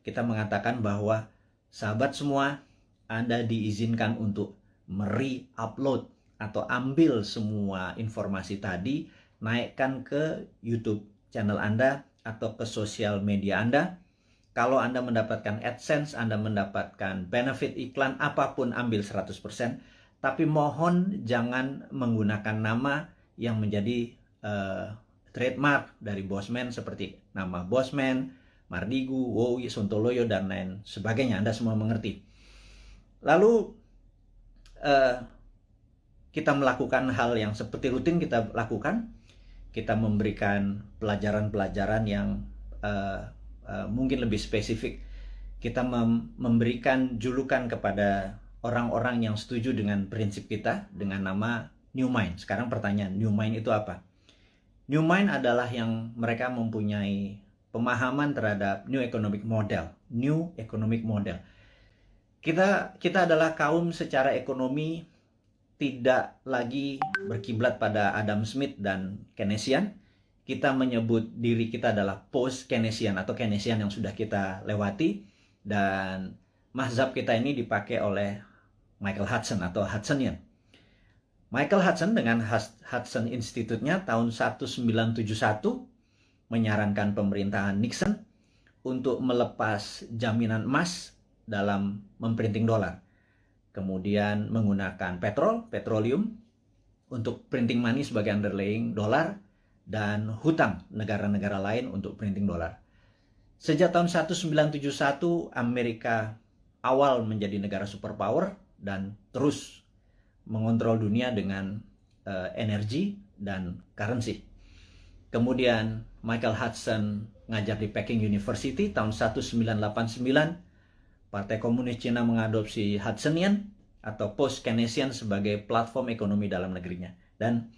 kita mengatakan bahwa sahabat semua, Anda diizinkan untuk re-upload atau ambil semua informasi tadi, naikkan ke YouTube channel Anda atau ke sosial media Anda. Kalau Anda mendapatkan AdSense, Anda mendapatkan benefit iklan, apapun ambil 100%. Tapi mohon jangan menggunakan nama yang menjadi trademark dari Bosman seperti nama Bosman, Mardigu, Wowi, Sontoloyo, dan lain sebagainya. Anda semua mengerti. Lalu kita melakukan hal yang seperti rutin kita lakukan. Kita memberikan pelajaran-pelajaran yang mungkin lebih spesifik. Kita memberikan julukan kepada orang-orang yang setuju dengan prinsip kita dengan nama New Mind. Sekarang pertanyaan, New Mind itu apa? New Mind adalah yang mereka mempunyai pemahaman terhadap New Economic Model. New Economic Model. Kita adalah kaum secara ekonomi tidak lagi berkiblat pada Adam Smith dan Keynesian. Kita menyebut diri kita adalah post-Keynesian atau Keynesian yang sudah kita lewati. Dan mazhab kita ini dipakai oleh Michael Hudson atau Hudsonian. Michael Hudson dengan Hudson Institute-nya tahun 1971 menyarankan pemerintahan Nixon untuk melepas jaminan emas dalam memprinting dolar. Kemudian menggunakan petroleum untuk printing money sebagai underlying dolar, dan hutang negara-negara lain untuk printing dolar. Sejak tahun 1971, Amerika awal menjadi negara superpower dan terus mengontrol dunia dengan energi dan currency. Kemudian Michael Hudson ngajar di Peking University tahun 1989. Partai Komunis Cina mengadopsi Hudsonian atau post-Keynesian sebagai platform ekonomi dalam negerinya. Dan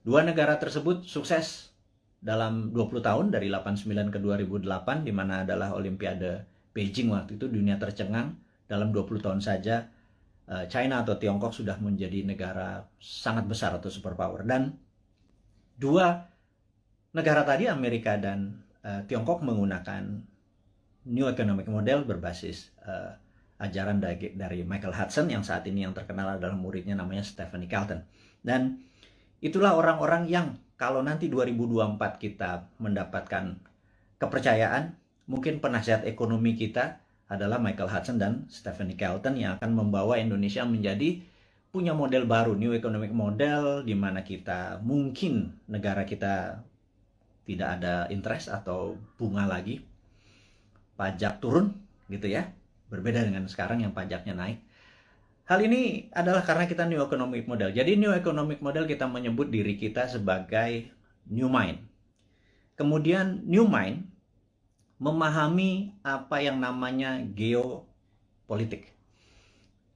dua negara tersebut sukses dalam 20 tahun dari 89 ke 2008, di mana adalah Olimpiade Beijing waktu itu. Dunia tercengang dalam 20 tahun saja. China atau Tiongkok sudah menjadi negara sangat besar atau superpower. Dan dua negara tadi, Amerika dan Tiongkok, menggunakan New Economic Model berbasis ajaran dari Michael Hudson, yang saat ini yang terkenal adalah muridnya namanya Stephanie Kelton. Dan itulah orang-orang yang kalau nanti 2024 kita mendapatkan kepercayaan, mungkin penasihat ekonomi kita adalah Michael Hudson dan Stephanie Kelton yang akan membawa Indonesia menjadi punya model baru, New Economic Model, di mana kita mungkin negara kita tidak ada interest atau bunga lagi, pajak turun gitu ya, berbeda dengan sekarang yang pajaknya naik. Hal ini adalah karena kita New Economic Model. Jadi New Economic Model kita menyebut diri kita sebagai New Mind. Kemudian New Mind memahami apa yang namanya geopolitik.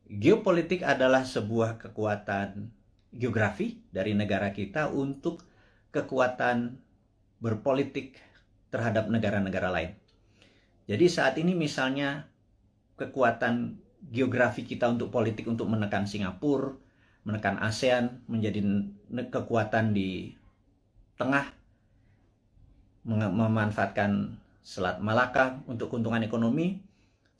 Geopolitik adalah sebuah kekuatan geografi dari negara kita untuk kekuatan berpolitik terhadap negara-negara lain. Jadi saat ini misalnya kekuatan geografi kita untuk politik untuk menekan Singapura, menekan ASEAN, menjadi kekuatan di tengah, memanfaatkan Selat Malaka untuk keuntungan ekonomi,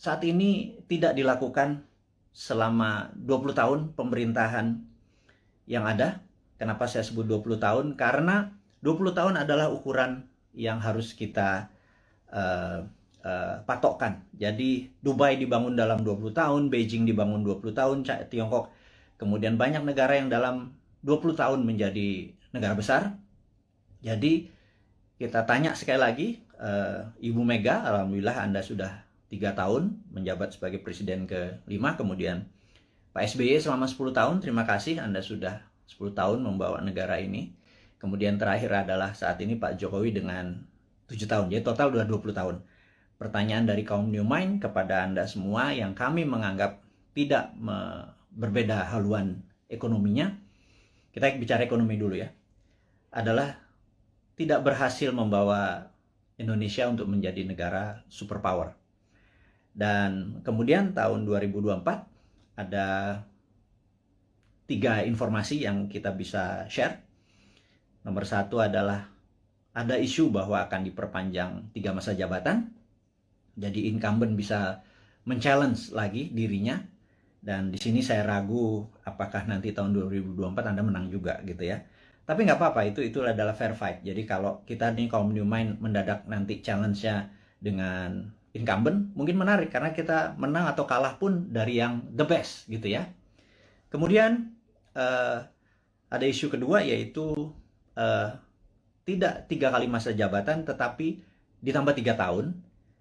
saat ini tidak dilakukan selama 20 tahun pemerintahan yang ada. Kenapa saya sebut 20 tahun? Karena 20 tahun adalah ukuran yang harus kita patokkan. Jadi Dubai dibangun dalam 20 tahun, Beijing dibangun 20 tahun, Tiongkok, kemudian banyak negara yang dalam 20 tahun menjadi negara besar. Jadi kita tanya sekali lagi, Ibu Mega, alhamdulillah Anda sudah 3 tahun menjabat sebagai presiden ke-5, kemudian Pak SBY selama 10 tahun, terima kasih Anda sudah 10 tahun membawa negara ini. Kemudian terakhir adalah saat ini Pak Jokowi dengan 7 tahun, jadi total sudah 20 tahun. Pertanyaan dari kaum New Mind kepada Anda semua yang kami menganggap tidak berbeda haluan ekonominya, kita bicara ekonomi dulu ya, adalah tidak berhasil membawa Indonesia untuk menjadi negara superpower. Dan kemudian tahun 2024 ada 3 informasi yang kita bisa share. Nomor 1 adalah ada isu bahwa akan diperpanjang 3 masa jabatan. Jadi incumbent bisa men-challenge lagi dirinya, dan di sini saya ragu apakah nanti tahun 2024 Anda menang juga gitu ya. Tapi nggak apa-apa, itu adalah fair fight. Jadi kalau kita nih kaum New Mind mendadak nanti challenge-nya dengan incumbent, mungkin menarik karena kita menang atau kalah pun dari yang the best gitu ya. Kemudian ada isu kedua, yaitu tidak 3 kali masa jabatan tetapi ditambah 3 tahun,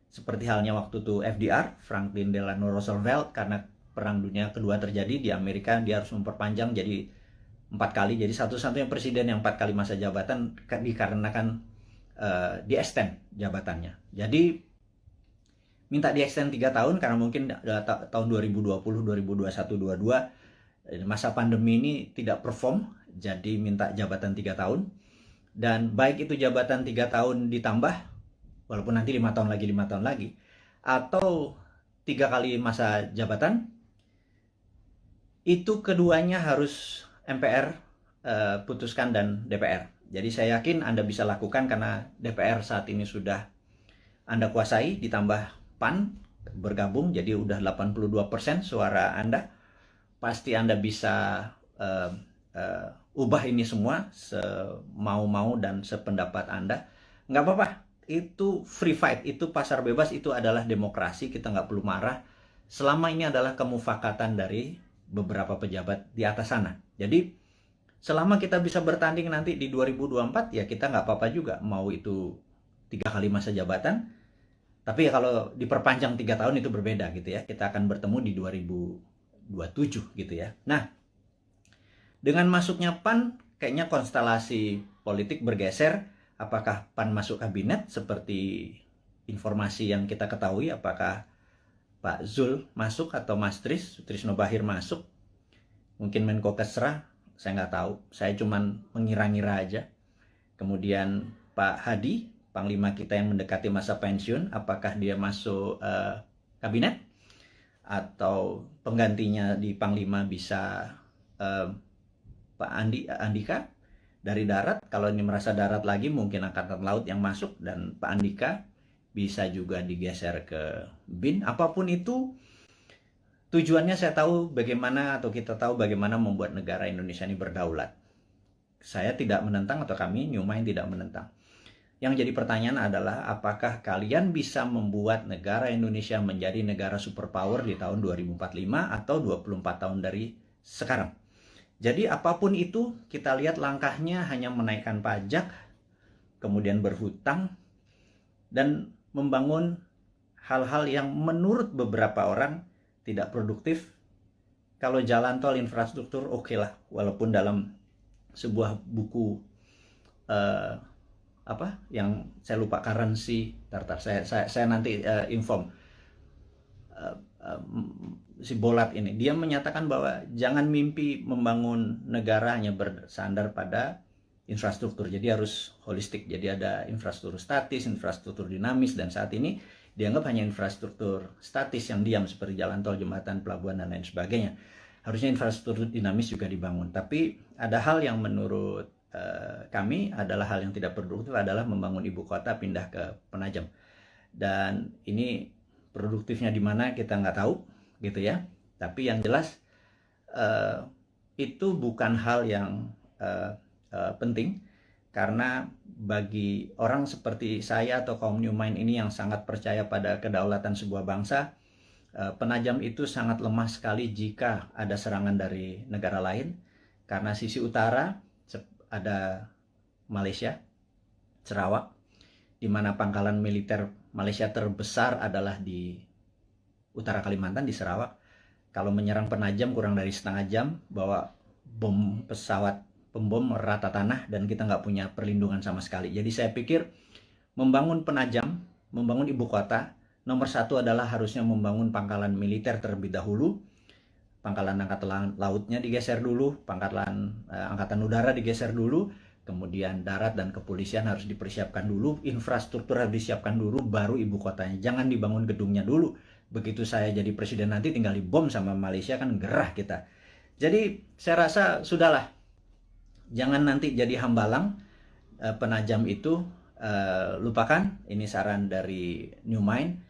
seperti halnya waktu itu FDR, Franklin Delano Roosevelt, karena Perang Dunia Kedua terjadi di Amerika, dia harus memperpanjang jadi 4 kali. Jadi satu-satunya presiden yang 4 kali masa jabatan dikarenakan di extend jabatannya. Jadi minta di extend 3 tahun karena mungkin tahun 2020, 2021, 2022 masa pandemi ini tidak perform, jadi minta jabatan 3 tahun. Dan baik itu jabatan 3 tahun ditambah, walaupun nanti 5 tahun lagi, atau 3 kali masa jabatan, itu keduanya harus MPR putuskan dan DPR. Jadi saya yakin Anda bisa lakukan karena DPR saat ini sudah Anda kuasai, ditambah PAN bergabung, jadi udah 82% suara Anda. Pasti Anda bisa ubah ini semua semau-mau dan sependapat Anda. Nggak apa-apa, itu free fight, itu pasar bebas, itu adalah demokrasi, kita nggak perlu marah. Selama ini adalah kemufakatan dari beberapa pejabat di atas sana. Jadi selama kita bisa bertanding nanti di 2024, ya kita nggak apa-apa juga, mau itu 3 kali masa jabatan. Tapi ya kalau diperpanjang 3 tahun itu berbeda gitu ya. Kita akan bertemu di 2027 gitu ya. Nah, dengan masuknya PAN, kayaknya konstelasi politik bergeser. Apakah PAN masuk kabinet seperti informasi yang kita ketahui? Apakah Pak Zul masuk atau Mas Trisno Bahir masuk? Mungkin Menko Kesra, saya nggak tahu. Saya cuman mengira-ngira aja. Kemudian Pak Hadi, Panglima kita yang mendekati masa pensiun, apakah dia masuk kabinet? Atau penggantinya di Panglima bisa Pak Andika dari darat. Kalau ini merasa darat lagi, mungkin Angkatan Laut yang masuk, dan Pak Andika bisa juga digeser ke BIN. Apapun itu, tujuannya saya tahu bagaimana, atau kita tahu bagaimana membuat negara Indonesia ini berdaulat. Saya tidak menentang, atau kami New Mind tidak menentang. Yang jadi pertanyaan adalah, apakah kalian bisa membuat negara Indonesia menjadi negara superpower di tahun 2045 atau 24 tahun dari sekarang? Jadi apapun itu, kita lihat langkahnya hanya menaikkan pajak, kemudian berhutang, dan membangun hal-hal yang menurut beberapa orang tidak produktif. Kalau jalan tol, infrastruktur, oke lah. Walaupun dalam sebuah buku yang saya lupa, currency, saya nanti inform, si Bolat ini, dia menyatakan bahwa jangan mimpi membangun negara hanya bersandar pada infrastruktur, jadi harus holistik. Jadi ada infrastruktur statis, infrastruktur dinamis, dan saat ini dianggap hanya infrastruktur statis yang diam seperti jalan tol, jembatan, pelabuhan, dan lain sebagainya. Harusnya infrastruktur dinamis juga dibangun. Tapi ada hal yang menurut kami adalah hal yang tidak produktif, adalah membangun ibu kota pindah ke Penajam. Dan ini produktifnya di mana kita nggak tahu gitu ya. Tapi yang jelas itu bukan hal yang penting, karena bagi orang seperti saya atau kaum New Mind ini yang sangat percaya pada kedaulatan sebuah bangsa, Penajam itu sangat lemah sekali jika ada serangan dari negara lain. Karena sisi utara ada Malaysia, Sarawak, di mana pangkalan militer Malaysia terbesar adalah di utara Kalimantan, di Sarawak. Kalau menyerang Penajam kurang dari setengah jam, bawa bom pesawat pembom rata tanah, dan kita nggak punya perlindungan sama sekali. Jadi saya pikir membangun Penajam, membangun ibu kota, nomor satu adalah harusnya membangun pangkalan militer terlebih dahulu. Pangkalan angkatan lautnya digeser dulu, pangkalan angkatan udara digeser dulu, kemudian darat dan kepolisian harus dipersiapkan dulu, infrastruktur harus disiapkan dulu, baru ibu kotanya. Jangan dibangun gedungnya dulu. Begitu saya jadi presiden nanti tinggal dibom sama Malaysia, kan gerah kita. Jadi saya rasa sudahlah, jangan nanti jadi hambalang. Penajam itu lupakan. Ini saran dari New Mind.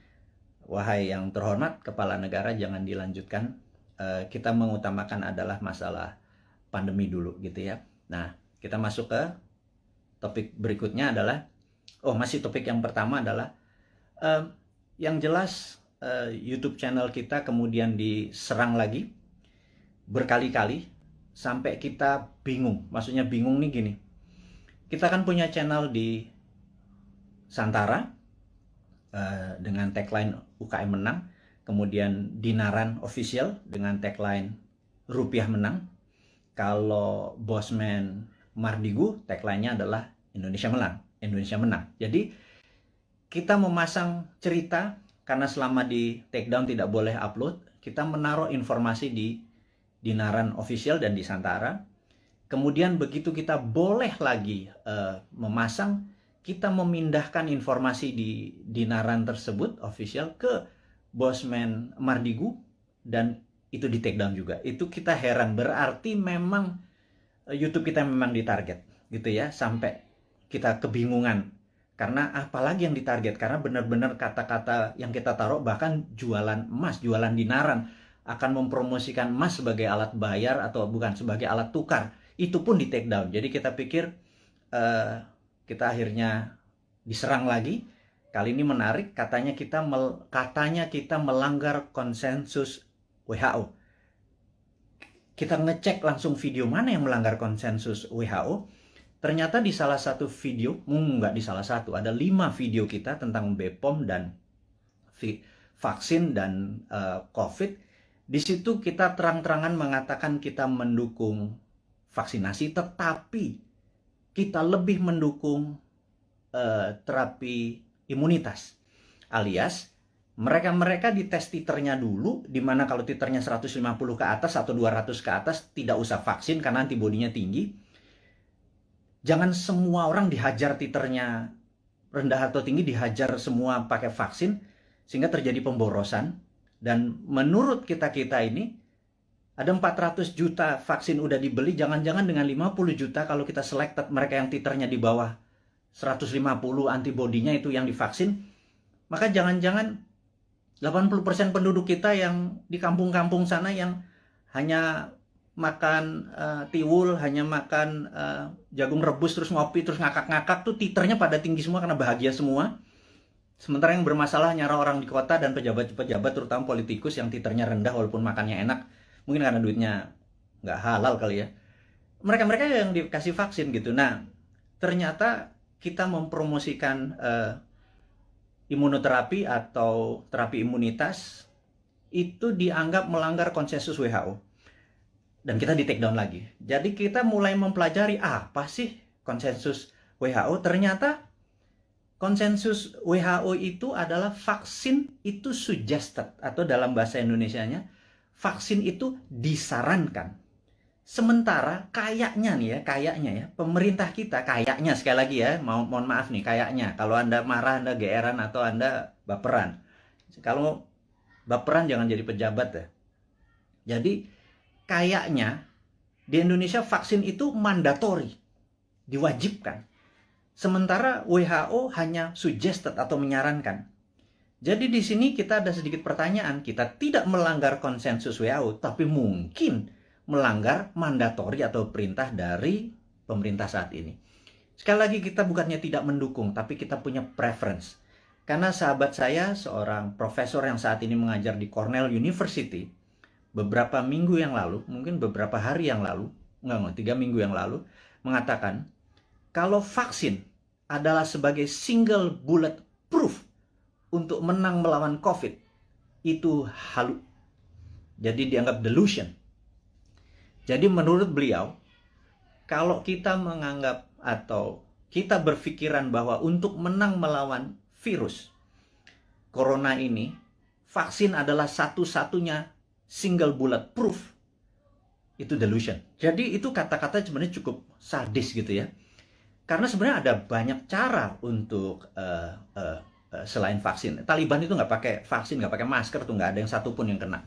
wahai yang terhormat kepala negara, jangan dilanjutkan. Kita mengutamakan adalah masalah pandemi dulu gitu ya. Nah, kita masuk ke topik berikutnya adalah, masih topik yang pertama adalah, yang jelas YouTube channel kita kemudian diserang lagi berkali-kali sampai kita bingung. Maksudnya bingung nih gini, kita kan punya channel di Santara dengan tagline UKM menang, kemudian Dinaran Official dengan tagline Rupiah menang. Kalau Bosman Mardigu tagline-nya adalah Indonesia menang. Jadi kita memasang cerita, karena selama di takedown tidak boleh upload, kita menaruh informasi di Dinaran Official dan di Santara. Kemudian begitu kita boleh lagi memasang, kita memindahkan informasi di Dinaran tersebut official ke Bosman Mardigu, dan itu di takedown juga. Itu kita heran, berarti memang YouTube kita memang ditarget gitu ya, sampai kita kebingungan. Karena apalagi yang ditarget, karena benar-benar kata-kata yang kita taruh, bahkan jualan emas, jualan dinaran, akan mempromosikan emas sebagai alat bayar atau bukan, sebagai alat tukar, itu pun di take down. Jadi kita pikir kita akhirnya diserang lagi. Kali ini menarik, katanya kita melanggar konsensus WHO. Kita ngecek langsung video mana yang melanggar konsensus WHO. Ternyata di salah satu video, nggak di salah satu, ada 5 video kita tentang BPOM dan vaksin dan COVID. Di situ kita terang-terangan mengatakan kita mendukung vaksinasi, tetapi kita lebih mendukung terapi imunitas. Alias, mereka dites titernya dulu, dimana kalau titernya 150 ke atas atau 200 ke atas, tidak usah vaksin karena antibodinya tinggi. Jangan semua orang dihajar titernya rendah atau tinggi, dihajar semua pakai vaksin, sehingga terjadi pemborosan. Dan menurut kita ini, ada 400 juta vaksin udah dibeli, jangan-jangan dengan 50 juta kalau kita selected mereka yang titernya di bawah 150 antibodinya itu yang divaksin, maka jangan-jangan 80% penduduk kita yang di kampung-kampung sana yang hanya makan tiwul, hanya makan jagung rebus, terus ngopi, terus ngakak-ngakak tuh titernya pada tinggi semua karena bahagia semua. Sementara yang bermasalah nyara orang di kota dan pejabat-pejabat, terutama politikus yang titernya rendah walaupun makannya enak, mungkin karena duitnya nggak halal kali ya. Mereka-mereka yang dikasih vaksin gitu. Nah, ternyata kita mempromosikan imunoterapi atau terapi imunitas itu dianggap melanggar konsensus WHO. Dan kita di take down lagi. Jadi kita mulai mempelajari apa sih konsensus WHO. Ternyata konsensus WHO itu adalah vaksin itu suggested, atau dalam bahasa Indonesianya, vaksin itu disarankan. Sementara kayaknya ya, pemerintah kita kayaknya, sekali lagi ya, mohon maaf nih, kayaknya, kalau Anda marah, Anda geeran, atau Anda baperan. Kalau baperan jangan jadi pejabat ya. Jadi kayaknya di Indonesia vaksin itu mandatori, diwajibkan. Sementara WHO hanya suggested atau menyarankan. Jadi di sini kita ada sedikit pertanyaan. Kita tidak melanggar konsensus WHO, tapi mungkin melanggar mandatori atau perintah dari pemerintah saat ini. Sekali lagi, kita bukannya tidak mendukung, tapi kita punya preference. Karena sahabat saya, seorang profesor yang saat ini mengajar di Cornell University, beberapa minggu yang lalu, mungkin beberapa hari yang lalu, 3 minggu yang lalu, mengatakan, kalau vaksin adalah sebagai single bullet proof untuk menang melawan COVID, itu halu. Jadi dianggap delusion. Jadi menurut beliau, kalau kita menganggap atau kita berpikiran bahwa untuk menang melawan virus corona ini, vaksin adalah satu-satunya single bullet proof, itu delusion. Jadi itu kata-kata sebenarnya cukup sadis gitu ya. Karena sebenarnya ada banyak cara untuk selain vaksin. Taliban itu nggak pakai vaksin, nggak pakai masker tuh, nggak ada yang satu pun yang kena.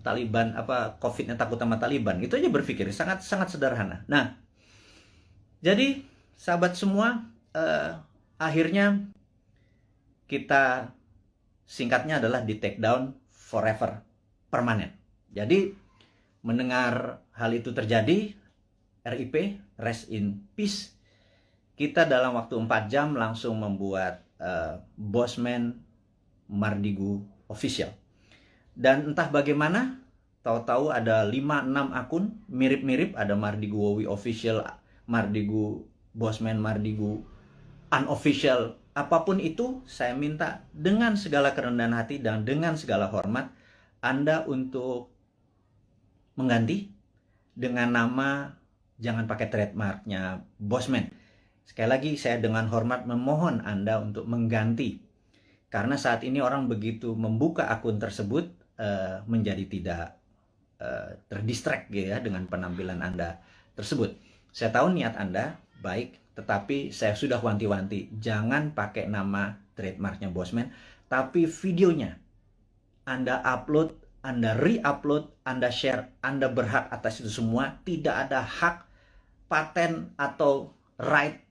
Taliban, COVID-nya takut sama Taliban. Itu aja berpikir sangat sederhana. Nah, jadi sahabat semua, akhirnya kita singkatnya adalah di take down forever, permanen. Jadi mendengar hal itu terjadi, RIP, rest in peace, kita dalam waktu 4 jam langsung membuat Bosman Mardigu official. Dan entah bagaimana, tahu-tahu ada 5-6 akun mirip-mirip, ada Mardigu Wowi official, Mardigu Bosman Mardigu unofficial, apapun itu, saya minta dengan segala kerendahan hati dan dengan segala hormat Anda untuk mengganti dengan nama, jangan pakai trademarknya Bosman. Sekali lagi saya dengan hormat memohon Anda untuk mengganti, karena saat ini orang begitu membuka akun tersebut menjadi tidak terdistract ya dengan penampilan Anda tersebut. Saya tahu niat Anda baik, tetapi saya sudah wanti-wanti, jangan pakai nama trademarknya Bosman, tapi videonya Anda upload, Anda re-upload, Anda share, Anda berhak atas itu semua. Tidak ada hak paten atau right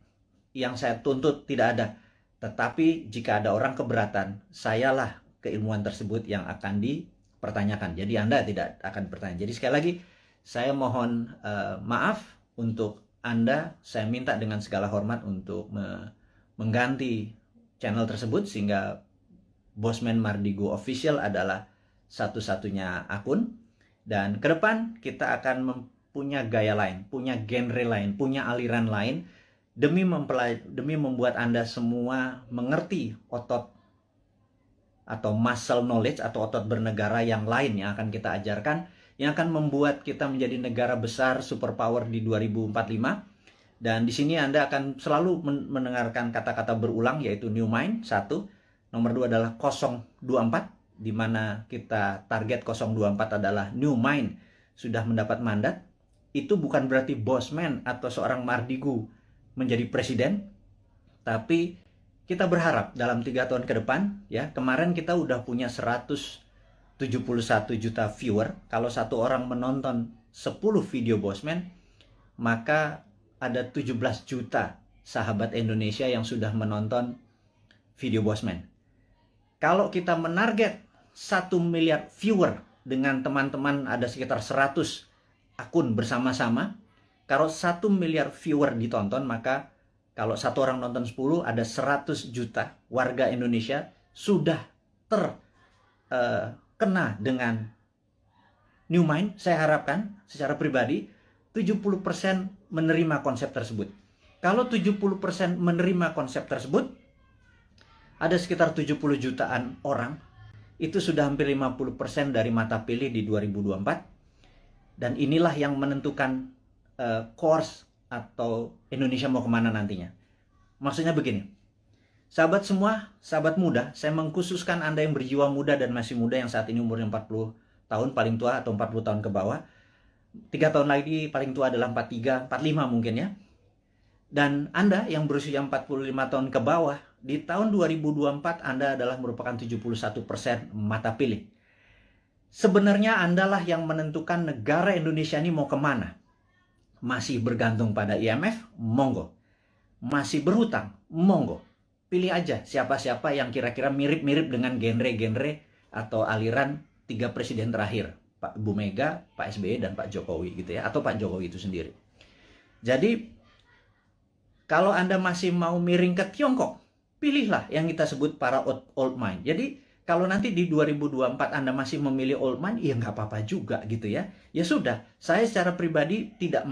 yang saya tuntut, tidak ada. Tetapi jika ada orang keberatan, sayalah keilmuan tersebut yang akan dipertanyakan. Jadi Anda tidak akan bertanya. Jadi sekali lagi, saya mohon maaf untuk Anda. Saya minta dengan segala hormat untuk mengganti channel tersebut, sehingga Bosman Mardigu official adalah satu-satunya akun. Dan ke depan kita akan punya gaya lain, punya genre lain, punya aliran lain, demi membuat Anda semua mengerti otot atau muscle knowledge atau otot bernegara yang lain yang akan kita ajarkan, yang akan membuat kita menjadi negara besar superpower di 2045. Dan di sini Anda akan selalu mendengarkan kata-kata berulang, yaitu New Mind 1, nomor 2 adalah 024, di mana kita target 024 adalah New Mind sudah mendapat mandat. Itu bukan berarti Bosman atau seorang Mardigu menjadi presiden, tapi kita berharap dalam 3 tahun ke depan, ya, kemarin kita udah punya 171 juta viewer. Kalau satu orang menonton 10 video Bosman, maka ada 17 juta sahabat Indonesia yang sudah menonton video Bosman. Kalau kita menarget 1 miliar viewer dengan teman-teman, ada sekitar 100 akun bersama-sama. Kalau 1 miliar viewer ditonton, maka kalau satu orang nonton 10, ada 100 juta warga Indonesia sudah terkena dengan New Mind. Saya harapkan secara pribadi 70% menerima konsep tersebut. Kalau 70% menerima konsep tersebut, ada sekitar 70 jutaan orang. Itu sudah hampir 50% dari mata pilih di 2024. Dan inilah yang menentukan course atau Indonesia mau kemana nantinya. Maksudnya begini, sahabat semua, sahabat muda, saya mengkhususkan Anda yang berjiwa muda dan masih muda, yang saat ini umurnya 40 tahun paling tua atau 40 tahun ke bawah. 3 tahun lagi paling tua adalah 43, 45 mungkin ya. Dan Anda yang berusia 45 tahun ke bawah, di tahun 2024 Anda adalah merupakan 71% mata pilih. Sebenarnya Andalah yang menentukan negara Indonesia ini mau kemana. Masih bergantung pada IMF? Monggo. Masih berhutang? Monggo. Pilih aja siapa-siapa yang kira-kira mirip-mirip dengan genre-genre atau aliran 3 presiden terakhir. Pak Bu Mega, Pak SBY, dan Pak Jokowi gitu ya. Atau Pak Jokowi itu sendiri. Jadi, kalau Anda masih mau miring ke Tiongkok, pilihlah yang kita sebut para old mind. Jadi, kalau nanti di 2024 Anda masih memilih old mind, ya nggak apa-apa juga gitu ya. Ya sudah, saya secara pribadi tidak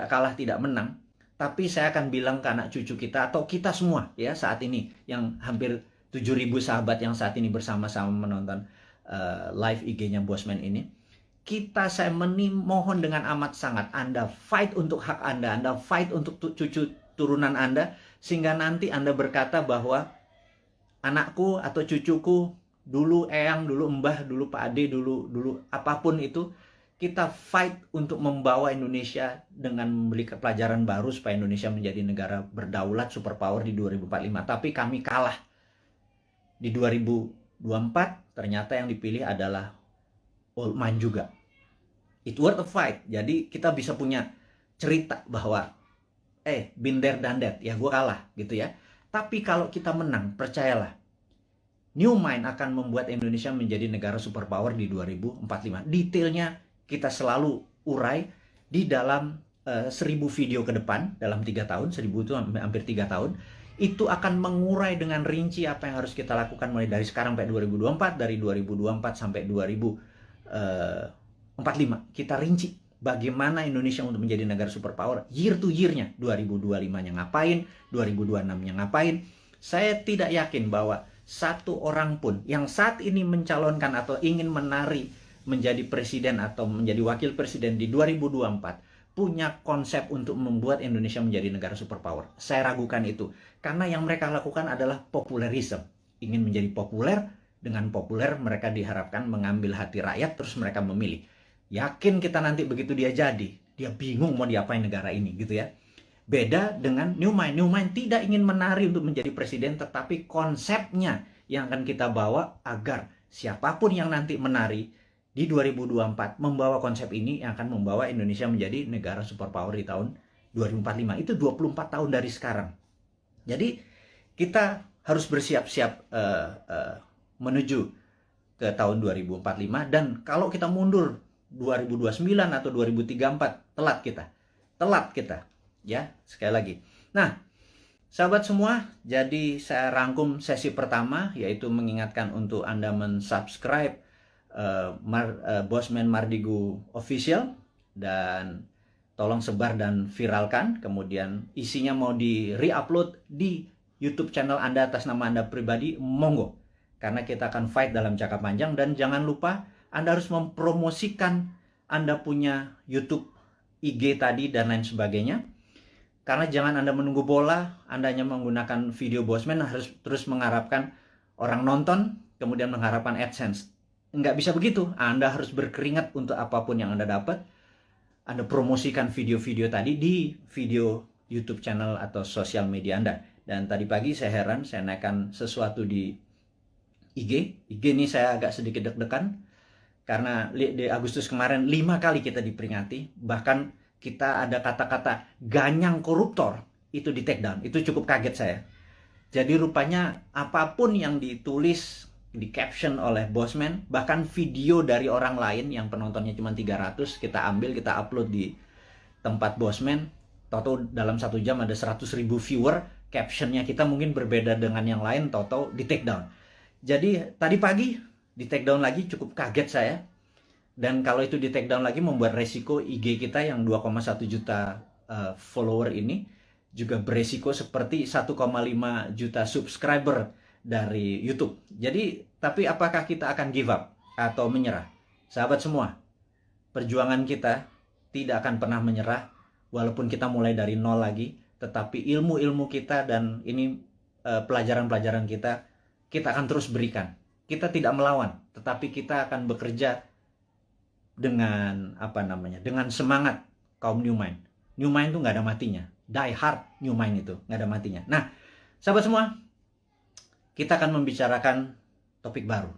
kalah, tidak menang. Tapi saya akan bilang ke anak cucu kita atau kita semua ya saat ini, yang hampir 7.000 sahabat yang saat ini bersama-sama menonton live IG-nya Bosman ini. Saya mohon dengan amat sangat, Anda fight untuk hak Anda, Anda fight untuk cucu turunan Anda, sehingga nanti Anda berkata bahwa anakku atau cucuku, dulu eyang, dulu mbah, dulu Pak Ade, dulu apapun itu, kita fight untuk membawa Indonesia dengan memberi pelajaran baru supaya Indonesia menjadi negara berdaulat superpower di 2045. Tapi kami kalah. Di 2024 ternyata yang dipilih adalah old mind juga. It worth a fight. Jadi kita bisa punya cerita bahwa been there done that, ya gue kalah gitu ya. Tapi kalau kita menang, percayalah, New Mind akan membuat Indonesia menjadi negara superpower di 2045. Detailnya kita selalu urai di dalam 1000 video ke depan dalam 3 tahun, 1000 itu hampir 3 tahun. Itu akan mengurai dengan rinci apa yang harus kita lakukan mulai dari sekarang sampai 2024, dari 2024 sampai 2045. Kita rinci bagaimana Indonesia untuk menjadi negara superpower year to year-nya. 2025-nya ngapain, 2026-nya ngapain. Saya tidak yakin bahwa satu orang pun yang saat ini mencalonkan atau ingin menari menjadi presiden atau menjadi wakil presiden di 2024 punya konsep untuk membuat Indonesia menjadi negara superpower. Saya ragukan itu. Karena yang mereka lakukan adalah populerisme. Ingin menjadi populer, dengan populer mereka diharapkan mengambil hati rakyat, terus mereka memilih. Yakin kita nanti begitu dia jadi, dia bingung mau diapain negara ini gitu ya. Beda dengan New Mind. New Mind tidak ingin menari untuk menjadi presiden, tetapi konsepnya yang akan kita bawa agar siapapun yang nanti menari di 2024 membawa konsep ini yang akan membawa Indonesia menjadi negara superpower di tahun 2045. Itu 24 tahun dari sekarang. Jadi kita harus bersiap-siap menuju ke tahun 2045, dan kalau kita mundur 2029 atau 2034 telat kita ya, sekali lagi. Nah, sahabat semua, jadi saya rangkum sesi pertama, yaitu mengingatkan untuk Anda mensubscribe Bosman Mardigu Official, dan tolong sebar dan viralkan. Kemudian isinya mau di re-upload di YouTube channel Anda atas nama Anda pribadi, monggo. Karena kita akan fight dalam jangka panjang. Dan jangan lupa Anda harus mempromosikan Anda punya YouTube, IG tadi, dan lain sebagainya. Karena jangan Anda menunggu bola, Anda hanya menggunakan video Bosman harus terus mengharapkan orang nonton, kemudian mengharapkan AdSense. Nggak bisa begitu. Anda harus berkeringat untuk apapun yang Anda dapat. Anda promosikan video-video tadi di video YouTube channel atau sosial media Anda. Dan tadi pagi saya heran, saya naikkan sesuatu di IG. IG ini saya agak sedikit deg-degan. Karena di Agustus kemarin 5 kali kita diperingati. Bahkan kita ada kata-kata ganyang koruptor. Itu di take down. Itu cukup kaget saya. Jadi rupanya apapun yang ditulis di caption oleh Bosman, bahkan video dari orang lain yang penontonnya cuma 300, kita ambil, kita upload di tempat Bosman, toto dalam 1 jam ada 100.000 viewer, captionnya kita mungkin berbeda dengan yang lain, toto di take down. Jadi tadi pagi di take down lagi, cukup kaget saya. Dan kalau itu di take down lagi membuat resiko IG kita yang 2,1 juta follower ini juga beresiko seperti 1,5 juta subscriber dari YouTube. Jadi, tapi apakah kita akan give up atau menyerah? Sahabat semua, perjuangan kita tidak akan pernah menyerah walaupun kita mulai dari nol lagi, tetapi ilmu-ilmu kita dan ini pelajaran-pelajaran kita akan terus berikan. Kita tidak melawan, tetapi kita akan bekerja dengan dengan semangat kaum New Mind. New Mind itu nggak ada matinya. Die hard New Mind itu nggak ada matinya. Nah, sahabat semua, kita akan membicarakan topik baru.